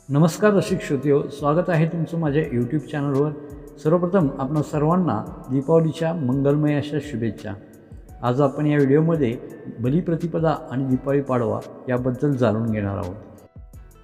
नमस्कार रसिक श्रोतेहो, स्वागत आहे तुमचं माझ्या यूट्यूब चॅनलवर। सर्वप्रथम आपणा सर्वांना दीपावलीच्या मंगलमय अशा शुभेच्छा। आज आपण या व्हिडिओमध्ये बलिप्रतिपदा आणि दिवाळी पाडवा याबद्दल जाणून घेणार आहोत।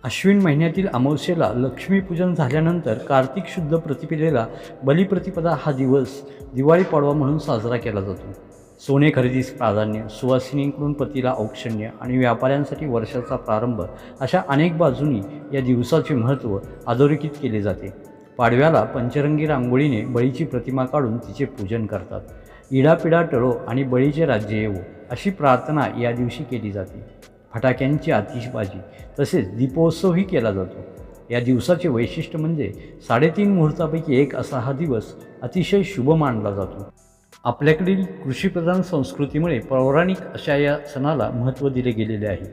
अश्विन महिन्यातील अमावस्येला लक्ष्मीपूजन झाल्यानंतर कार्तिक शुद्ध प्रतिपदेला बलिप्रतिपदा हा दिवस दिवाळी पाडवा म्हणून साजरा केला जातो। सोने खरेदीस प्राधान्य, सुवासिनींकडून पतीला औक्षण्य आणि व्यापाऱ्यांसाठी वर्षाचा प्रारंभ अशा अनेक बाजूंनी या दिवसाचे महत्त्व अधोरेखित केले जाते। पाडव्याला पंचरंगी रांगोळीने बळीची प्रतिमा काढून तिचे पूजन करतात। इडापिडा टळो आणि बळीचे राज्य येवो अशी प्रार्थना या दिवशी केली जाते। फटाक्यांची आतिषबाजी तसेच दीपोत्सवही केला जातो। या दिवसाचे वैशिष्ट्य म्हणजे 3.5 मुहूर्तापैकी एक असा हा दिवस अतिशय शुभ मानला जातो। आपल्याकडील कृषीप्रधान संस्कृतीमुळे पौराणिक अशा या सणाला महत्त्व दिले गेलेले आहे।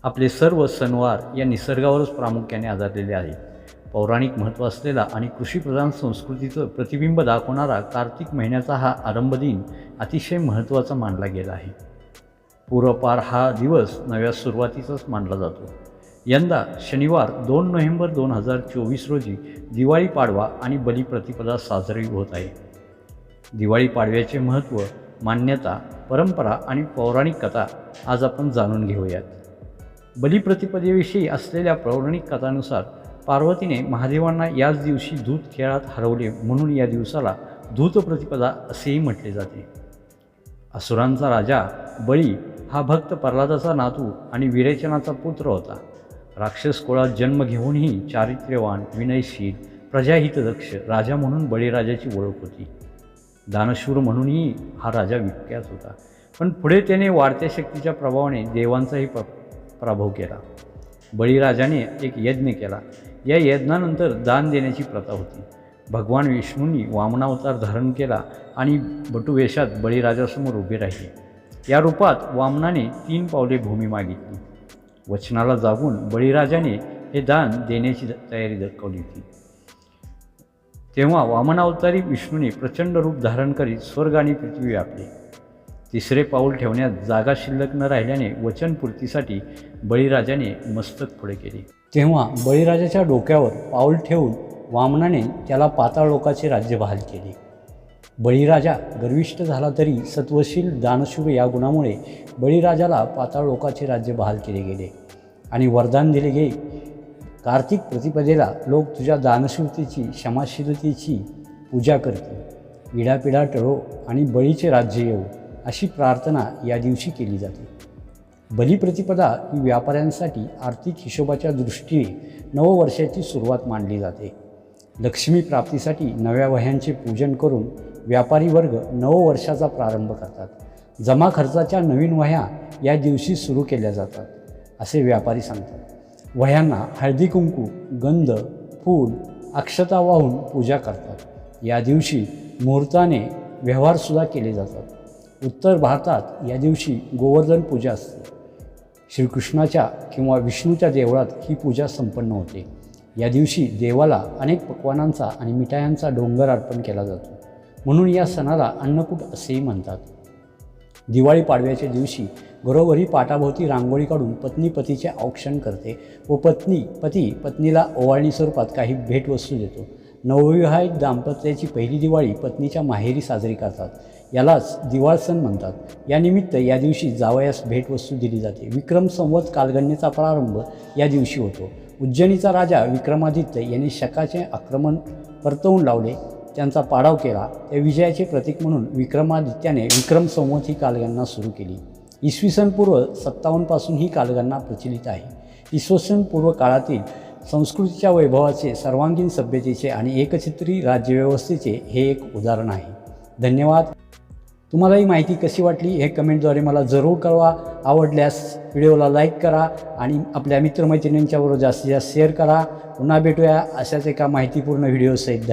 आपले सर्व सणवार या निसर्गावरच प्रामुख्याने आधारलेले आहेत। पौराणिक महत्त्व असलेला आणि कृषीप्रधान संस्कृतीचं प्रतिबिंब दाखवणारा कार्तिक महिन्याचा हा आरंभ दिन अतिशय महत्त्वाचा मानला गेला आहे। पूर्वपार हा दिवस नव्या सुरुवातीचाच मानला जातो। यंदा शनिवार 2 नोव्हेंबर 2024 रोजी दिवाळी पाडवा आणि बलिप्रतिपदा साजरी होत आहे। दिवाळी पाडव्याचे महत्त्व, मान्यता, परंपरा आणि पौराणिक कथा आज आपण जाणून घेऊयात। बलिप्रतिपदेविषयी असलेल्या पौराणिक कथानुसार पार्वतीने महादेवांना याच दिवशी दूत खेळात हरवले म्हणून या दिवसाला दूत प्रतिपदा असेही म्हटले जाते। असुरांचा राजा बळी हा भक्त प्रल्हादाचा नातू आणि विरेचनाचा पुत्र होता। राक्षस कुळात जन्म घेऊनही चारित्र्यवान, विनयशील, प्रजाहितदक्ष राजा म्हणून बळीराजाची ओळख होती। दानशूर म्हणूनही हा राजा विख्यात होता, पण पुढे त्याने वाढत्या शक्तीच्या प्रभावाने देवांचाही पराभव केला। बळीराजाने एक यज्ञ केला। या यज्ञानंतर दान देण्याची प्रथा होती। भगवान विष्णूंनी वामनावतार धारण केला आणि बटुवेशात बळीराजासमोर उभे राहिले। या रूपात वामनाने 3 पावले भूमी मागितली। वचनाला जागून बळीराजाने हे दान देण्याची तयारी दाखवली होती। तेव्हा वामनावतारी विष्णूने प्रचंड रूप धारण करीत स्वर्ग आणि पृथ्वी व्यापले। 3रे पाऊल ठेवण्यात जागा शिल्लक न राहिल्याने वचनपूर्तीसाठी बळीराजाने मस्तक पुढे केले। तेव्हा बळीराजाच्या डोक्यावर पाऊल ठेवून वामनाने त्याला पाताळ लोकाचे राज्य बहाल केले। बळीराजा गर्विष्ठ झाला तरी सत्वशील, दानशूर या गुणामुळे बळीराजाला पाताळ लोकाचे राज्य बहाल केले गेले आणि वरदान दिले गेले, कार्तिक प्रतिपदेला लोक तुझ्या दानशूरतेची, क्षमाशीलतेची पूजा करतील। इडापिडा टळो आणि बळीचे राज्य येवो अशी प्रार्थना या दिवशी केली जाते। बलिप्रतिपदा ही व्यापाऱ्यांसाठी आर्थिक हिशोबाच्या दृष्टीने नववर्षाची सुरुवात मानली जाते। लक्ष्मी प्राप्तीसाठी नव्या वह्यांचे पूजन करून व्यापारी वर्ग नववर्षाचा प्रारंभ करतात। जमा खर्चाच्या नवीन वह्या या दिवशी सुरू केल्या जातात असे व्यापारी सांगतात। वह्यांना हळदी कुंकू, गंध, फूल, अक्षता वाहून पूजा करतात। या दिवशी मुहूर्ताने व्यवहारसुद्धा केले जातात। उत्तर भारतात या दिवशी गोवर्धन पूजा असते। श्रीकृष्णाच्या किंवा विष्णूच्या देवळात ही पूजा संपन्न होते। या दिवशी देवाला अनेक पक्वानांचा आणि मिठायांचा डोंगर अर्पण केला जातो, म्हणून या सणाला अन्नकूट असेही म्हणतात। दिवाळी पाडव्याच्या दिवशी घरोघरी पाटाभोवती रांगोळी काढून पत्नी पतीचे औक्षण करते व पती पत्नीला ओवाळणी स्वरूपात काही भेटवस्तू देतो। नवविवाहित दाम्पत्याची पहिली दिवाळी पत्नीच्या माहेरी साजरी करतात। यालाच दिवाळ सण म्हणतात। या निमित्त या दिवशी जावयास भेटवस्तू दिली जाते। विक्रम संवत कालगणनेचा प्रारंभ या दिवशी होतो। उज्जैनीचा राजा विक्रमादित्य यांनी शकाचे आक्रमण परतवून लावले, त्यांचा पाडाव केला। त्या विजयाचे प्रतीक म्हणून विक्रमादित्याने विक्रम संवत ही कालगणना सुरू केली। इसवी सन पूर्व 57 पासून ही कालगणना प्रचलित आहे। इसवी सन पूर्व काळातील संस्कृतीच्या वैभवाचे, सर्वांगीण सभ्यतेचे आणि एकछत्री राज्यव्यवस्थेचे हे एक उदाहरण आहे। धन्यवाद। तुम्हाला ही माहिती कशी वाटली हे कमेंटद्वारे मला जरूर कळवा। आवडल्यास व्हिडिओला लाईक करा आणि आपल्या मित्रमैत्रिणींच्याबरोबर जास्तीत जास्त शेअर करा। पुन्हा भेटूया अशाच एका माहितीपूर्ण व्हिडिओसहित।